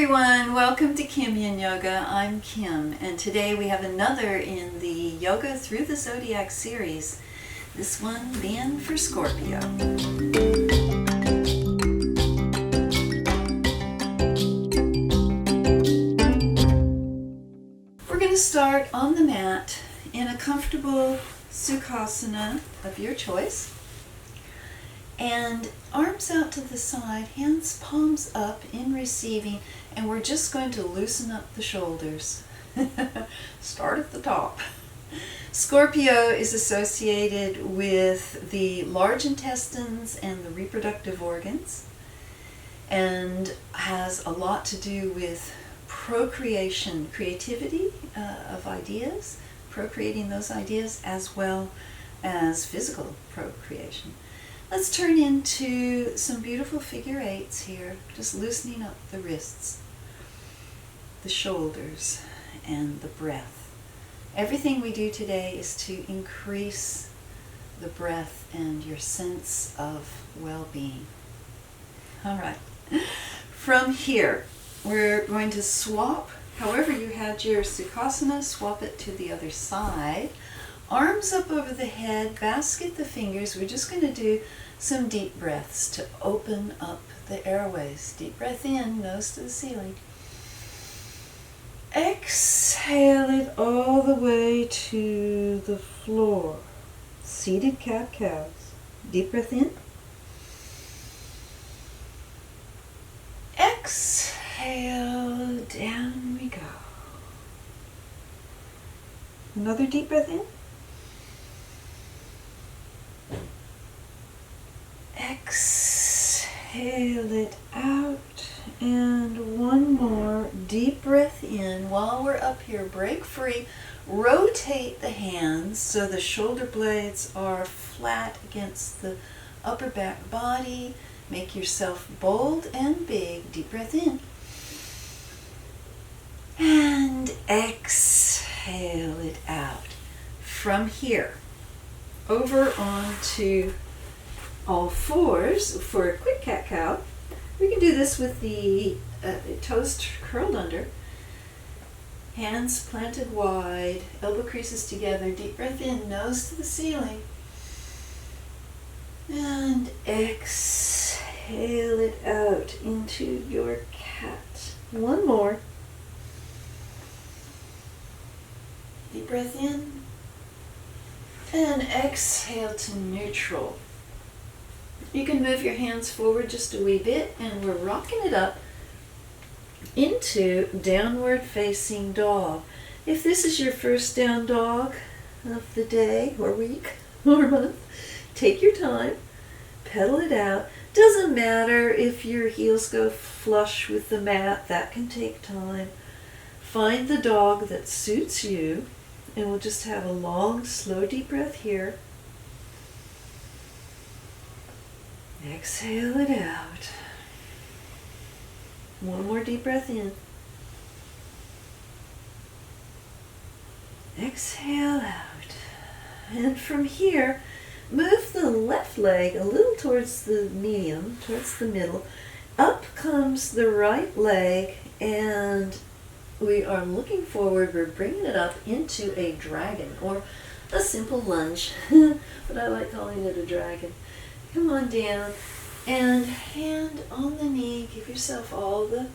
everyone, welcome to Yin Yoga. I'm Kim, and today we have another in the Yoga Through the Zodiac series, this one being for Scorpio. We're going to start on the mat in a comfortable Sukhasana of your choice. And arms out to the side, hands palms up in receiving, and we're just going to loosen up the shoulders. Start at the top. Scorpio is associated with the large intestines and the reproductive organs, and has a lot to do with procreation, creativity of ideas, procreating those ideas, as well as physical procreation. Let's turn into some beautiful figure eights here, just loosening up the wrists, the shoulders, and the breath. Everything we do today is to increase the breath and your sense of well-being. All right. From here, we're going to swap, however you had your Sukhasana, swap it to the other side. Arms up over the head, basket the fingers. We're just going to do some deep breaths to open up the airways. Deep breath in, nose to the ceiling. Exhale it all the way to the floor. Seated cat-cows. Deep breath in. Exhale, down we go. Another deep breath in. Exhale it out, and one more deep breath in. While we're up here, break free, rotate the hands so the shoulder blades are flat against the upper back body. Make yourself bold and big. Deep breath in. And exhale it out. From here, over onto all fours for a quick cat-cow. We can do this with the toes curled under, hands planted wide, elbow creases together. Deep breath in, nose to the ceiling, and exhale it out into your cat. One more. Deep breath in, and exhale to neutral. You can move your hands forward just a wee bit, and we're rocking it up into downward facing dog. If this is your first down dog of the day or week or month, take your time, pedal it out. Doesn't matter if your heels go flush with the mat, that can take time. Find the dog that suits you, and we'll just have a long, slow, deep breath here. Exhale it out. One more deep breath in. Exhale out. And from here, move the left leg a little towards the medium, towards the middle. Up comes the right leg, and we are looking forward. We're bringing it up into a dragon, or a simple lunge, but I like calling it a dragon. Come on down, and hand on the knee. Give yourself all the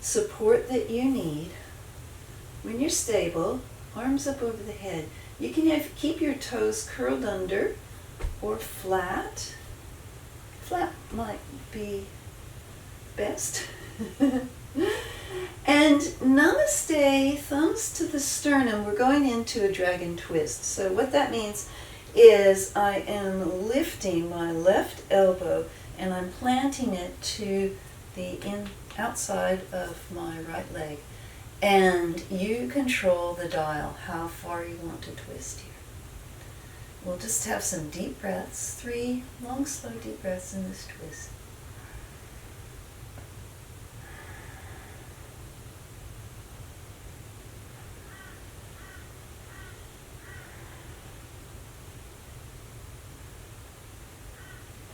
support that you need. When you're stable, arms up over the head. You can keep your toes curled under or flat. Flat might be best. And namaste, thumbs to the sternum. We're going into a dragon twist. So what that means is I am lifting my left elbow and I'm planting it to the outside of my right leg. And you control the dial, how far you want to twist here. We'll just have some deep breaths, 3 long, slow, deep breaths in this twist.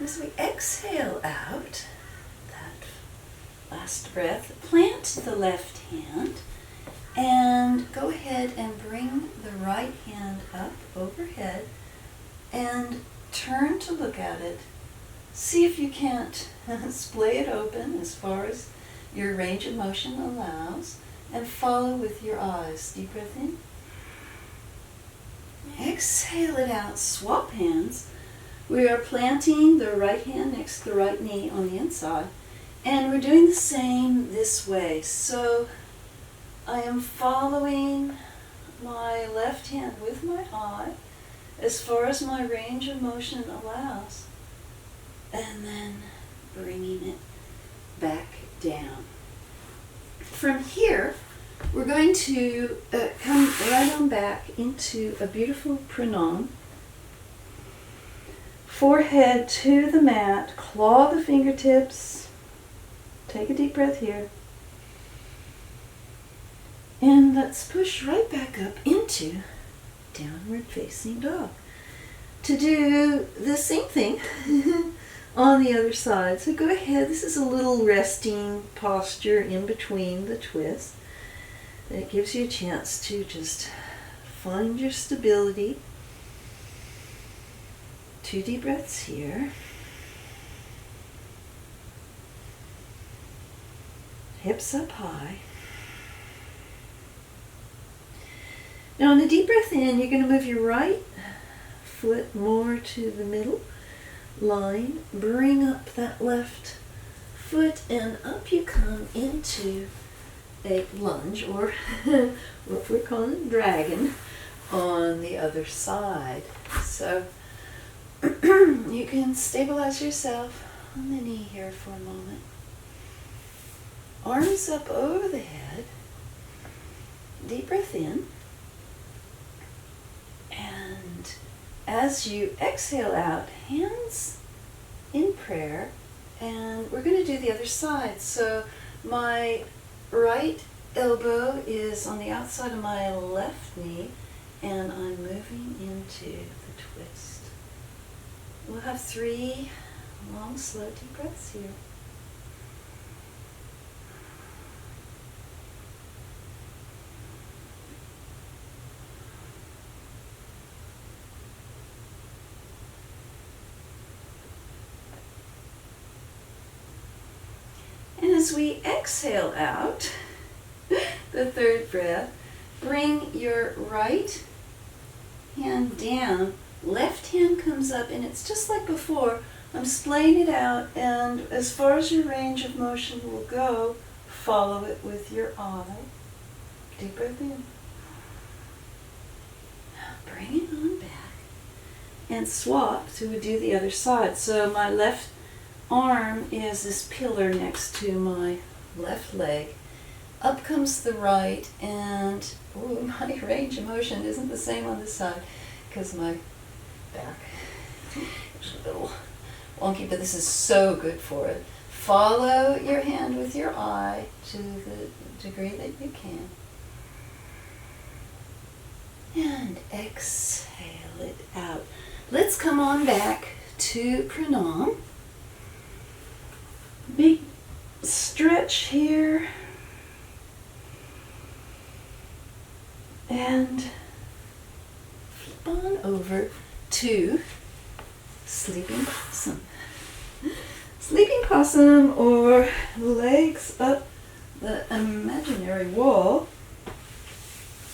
As we exhale out that last breath, plant plant the left hand and go ahead and bring the right hand up overhead and turn to look at it. See if you can't splay it open as far as your range of motion allows, and follow with your eyes. Deep breath in. Exhale it out. Swap hands. We are planting the right hand next to the right knee on the inside, and we're doing the same this way. So I am following my left hand with my eye as far as my range of motion allows, and then bringing it back down. From here, we're going to come right on back into a beautiful pranam. Forehead to the mat, claw the fingertips, take a deep breath here, and let's push right back up into downward facing dog. To do the same thing on the other side. So go ahead, this is a little resting posture in between the twists. That gives you a chance to just find your stability. 2 deep breaths here. Hips up high. Now on a deep breath in, you're going to move your right foot more to the middle line. Bring up that left foot and up you come into a lunge, or what we're calling dragon, on the other side. So you can stabilize yourself on the knee here for a moment. Arms up over the head. Deep breath in. And as you exhale out, hands in prayer. And we're going to do the other side. So my right elbow is on the outside of my left knee, and I'm moving into the twist. We'll have 3 long, slow, deep breaths here. And as we exhale out, the third breath, bring your right hand down, left hand comes up, and it's just like before. I'm splaying it out, and as far as your range of motion will go, follow it with your eye. Deep breath in. Now bring it on back and swap to do the other side. So my left arm is this pillar next to my left leg. Up comes the right, and my range of motion isn't the same on this side because my back is a little wonky, but this is so good for it. Follow your hand with your eye to the degree that you can. And exhale it out. Let's come on back to pranam. Big stretch here. And flip on over to sleeping possum. Sleeping possum, or legs up the imaginary wall.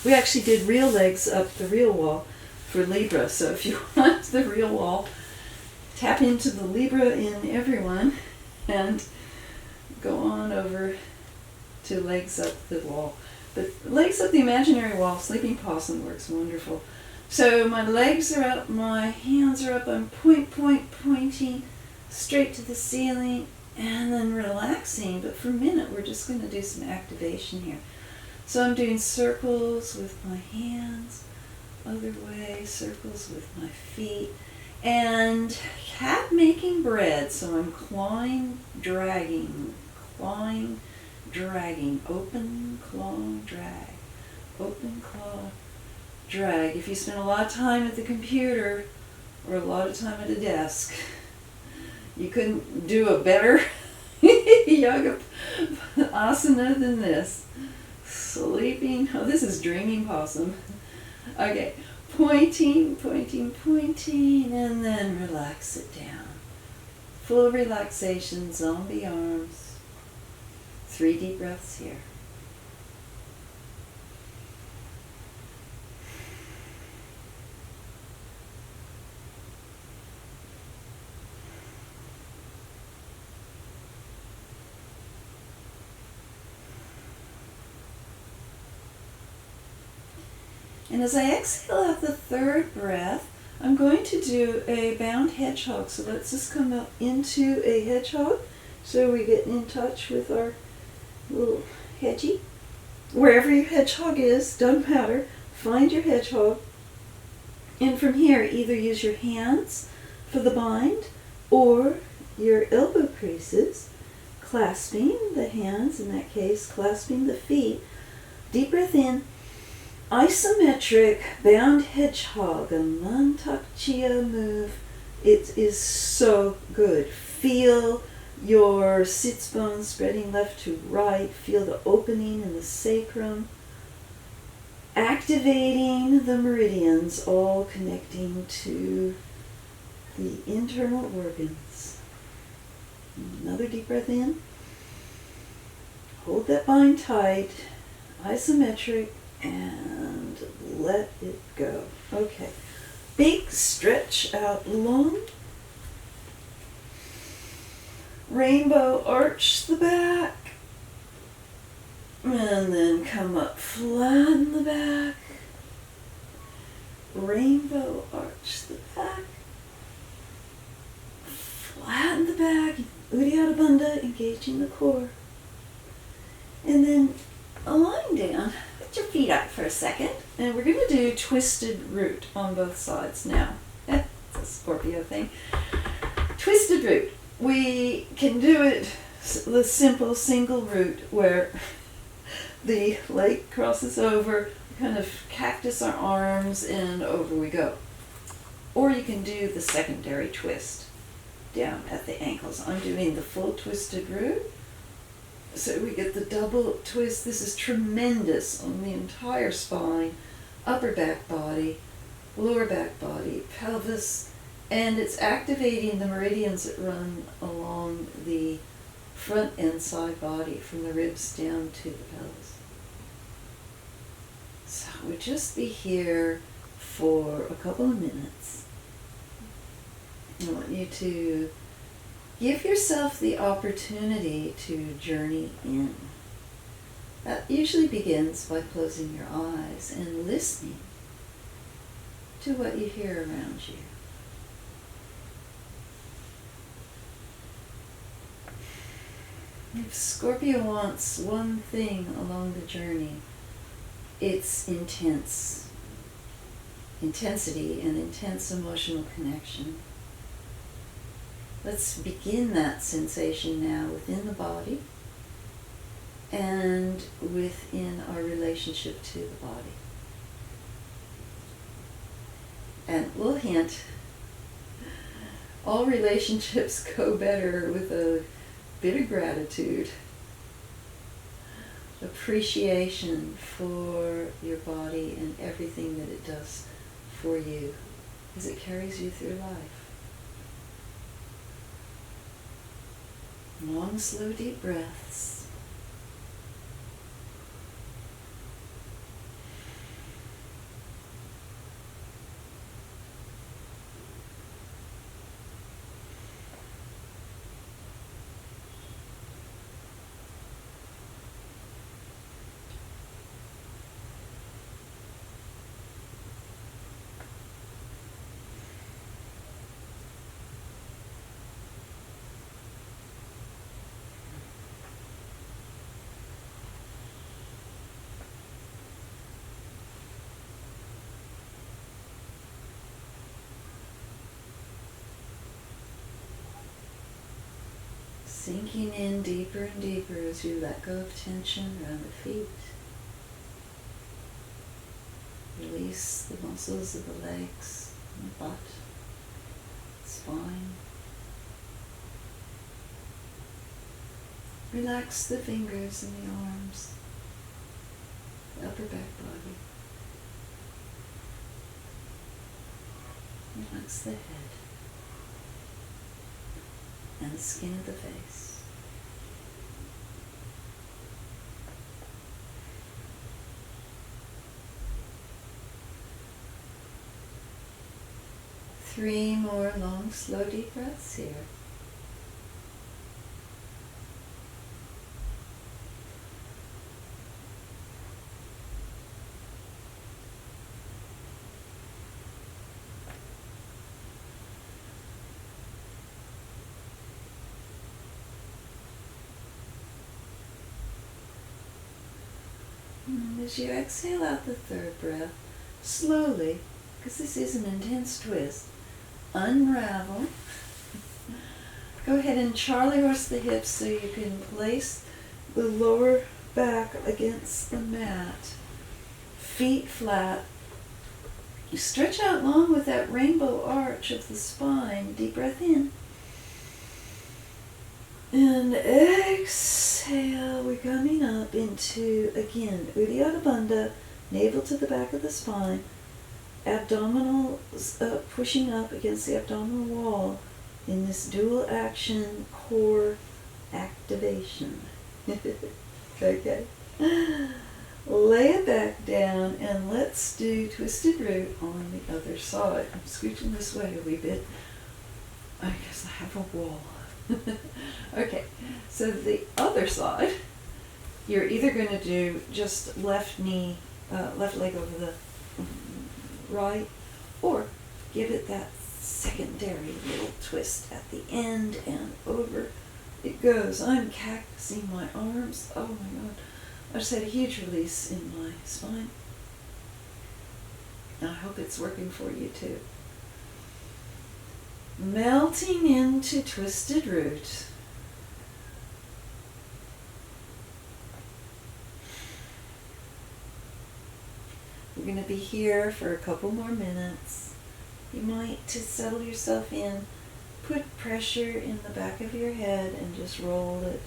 We actually did real legs up the real wall for Libra, so if you want the real wall, tap into the Libra in everyone and go on over to legs up the wall. But legs up the imaginary wall, sleeping possum works wonderful. So my legs are up, my hands are up, I'm pointing straight to the ceiling, and then relaxing. But for a minute, we're just going to do some activation here. So I'm doing circles with my hands, other way, circles with my feet, and cat making bread. So I'm clawing, dragging, open, claw, drag, open, claw, drag. If you spend a lot of time at the computer or a lot of time at a desk, you couldn't do a better yoga asana than this. Sleeping. Oh, this is dreaming possum. Okay. Pointing, pointing, pointing, and then relax it down. Full relaxation, zombie arms. 3 deep breaths here. And as I exhale out the 3rd breath, I'm going to do a bound hedgehog. So let's just come up into a hedgehog. So we get in touch with our little hedgie. Wherever your hedgehog is, doesn't matter. Find your hedgehog. And from here, either use your hands for the bind or your elbow creases, clasping the hands, in that case, clasping the feet. Deep breath in. Isometric bound hedgehog, a Mantak Chia move. It is so good. Feel your sits bones spreading left to right. Feel the opening in the sacrum. Activating the meridians, all connecting to the internal organs. Another deep breath in. Hold that bind tight. Isometric. And let it go. Okay. Big stretch out long. Rainbow arch the back. And then come up, flatten the back. Rainbow arch the back. Flatten the back. Uddiyana Bandha, engaging the core. And then align down. Put your feet up for a second, and we're going to do twisted root on both sides now. It's a Scorpio thing. Twisted root. We can do it the simple single root where the leg crosses over, kind of cactus our arms, and over we go. Or you can do the secondary twist down at the ankles. I'm doing the full twisted root. So we get the double twist. This is tremendous on the entire spine, upper back body, lower back body, pelvis, and it's activating the meridians that run along the front and side body from the ribs down to the pelvis. So we'll just be here for a couple of minutes. I want you to give yourself the opportunity to journey in. That usually begins by closing your eyes and listening to what you hear around you. If Scorpio wants one thing along the journey, it's intensity and intense emotional connection. Let's begin that sensation now within the body and within our relationship to the body. And we'll hint, all relationships go better with a bit of gratitude, appreciation for your body and everything that it does for you as it carries you through life. Long, slow, deep breaths. Sinking in deeper and deeper as you let go of tension around the feet. Release the muscles of the legs, and the butt, spine. Relax the fingers and the arms, the upper back body. Relax the head and the skin of the face. Three more long, slow, deep breaths here. And as you exhale out the third breath, slowly, because this is an intense twist, unravel. Go ahead and Charlie horse the hips so you can place the lower back against the mat. Feet flat. You stretch out long with that rainbow arch of the spine. Deep breath in. And exhale. We're coming up into, again, Uddiyana Bandha, navel to the back of the spine. Abdominal pushing up against the abdominal wall in this dual action core activation. Okay. Lay it back down and let's do twisted root on the other side. I'm scooching this way a wee bit. I guess I have a wall. Okay, so the other side, you're either going to do just left knee, left leg over the right, or give it that secondary little twist at the end and over it goes. I'm cactusing my arms. Oh my God. I just had a huge release in my spine. I hope it's working for you too. Melting into twisted root. We're going to be here for a couple more minutes. You might, to settle yourself in, put pressure in the back of your head and just roll it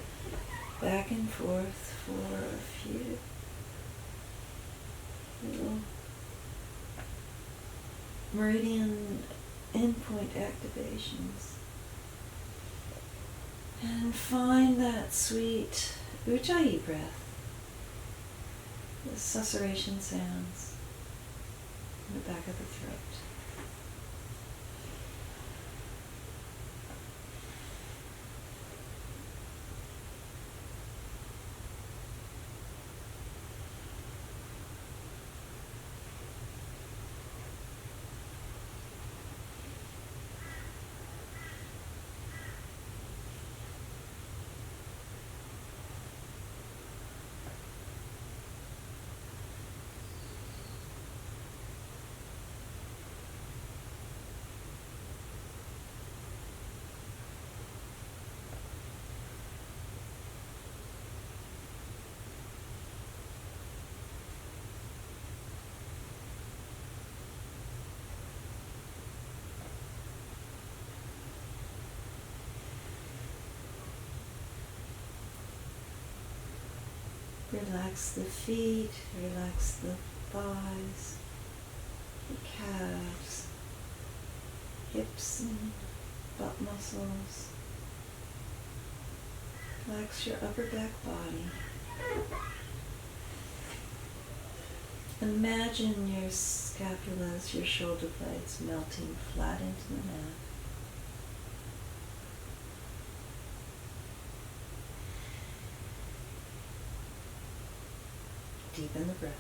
back and forth for a few little meridian endpoint activations. And find that sweet Ujjayi breath, the susurration sounds in the back of the throat. Relax the feet, relax the thighs, the calves, hips and butt muscles. Relax your upper back body. Imagine your scapulas, your shoulder blades melting flat into the mat. Deepen the breath.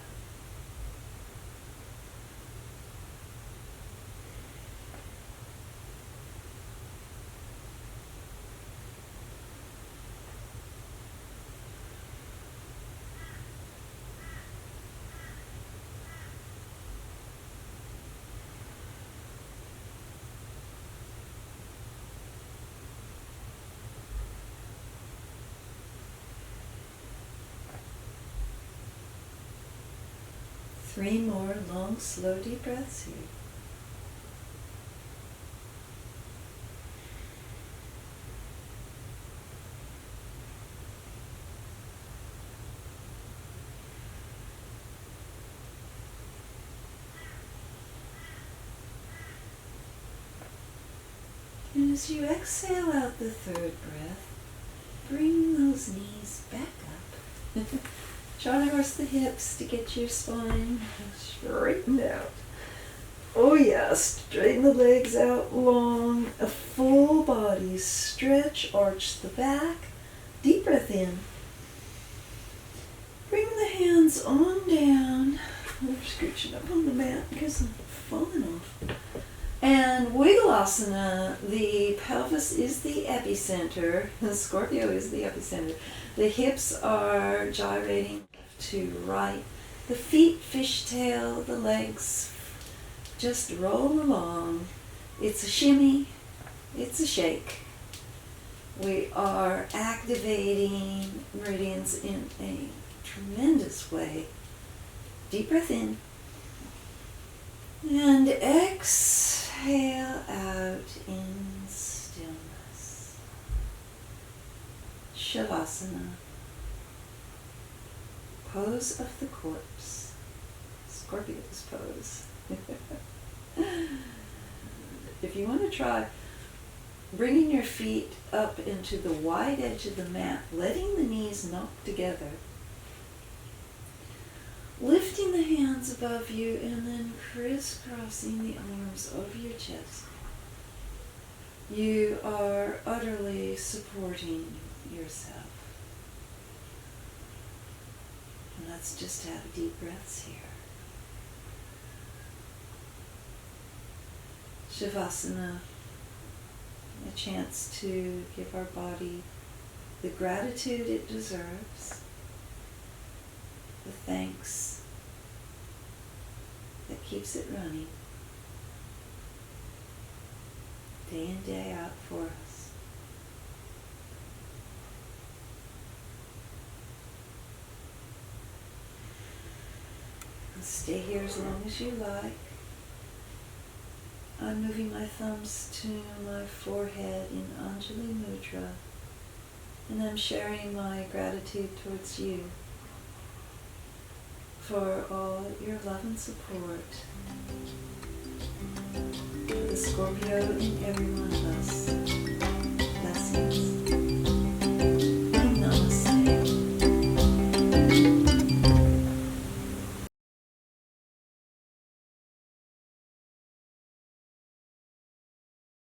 Three more long, slow, deep breaths here. And as you exhale out the third breath, bring those knees back up. Try to horse the hips to get your spine straightened out. Oh yes, straighten the legs out long, a full body stretch, arch the back, deep breath in. Bring the hands on down. I'm scooching up on the mat because I'm falling off. And Wiggle-asana, the pelvis is the epicenter, the Scorpio is the epicenter. The hips are gyrating left to right. The feet fishtail, the legs just roll along. It's a shimmy, it's a shake. We are activating meridians in a tremendous way. Deep breath in. And exhale out in stillness. Shavasana. Pose of the corpse. Scorpio's pose. If you want to try bringing your feet up into the wide edge of the mat, letting the knees knock together, lifting the hands above you and then crisscrossing the arms over your chest. You are utterly supporting yourself. And let's just have deep breaths here. Shavasana, a chance to give our body the gratitude it deserves, the thanks that keeps it running day in, day out for us. And stay here as long as you like. I'm moving my thumbs to my forehead in Anjali Mudra, and I'm sharing my gratitude towards you for all your love and support, for the Scorpio in every one of us. Blessings.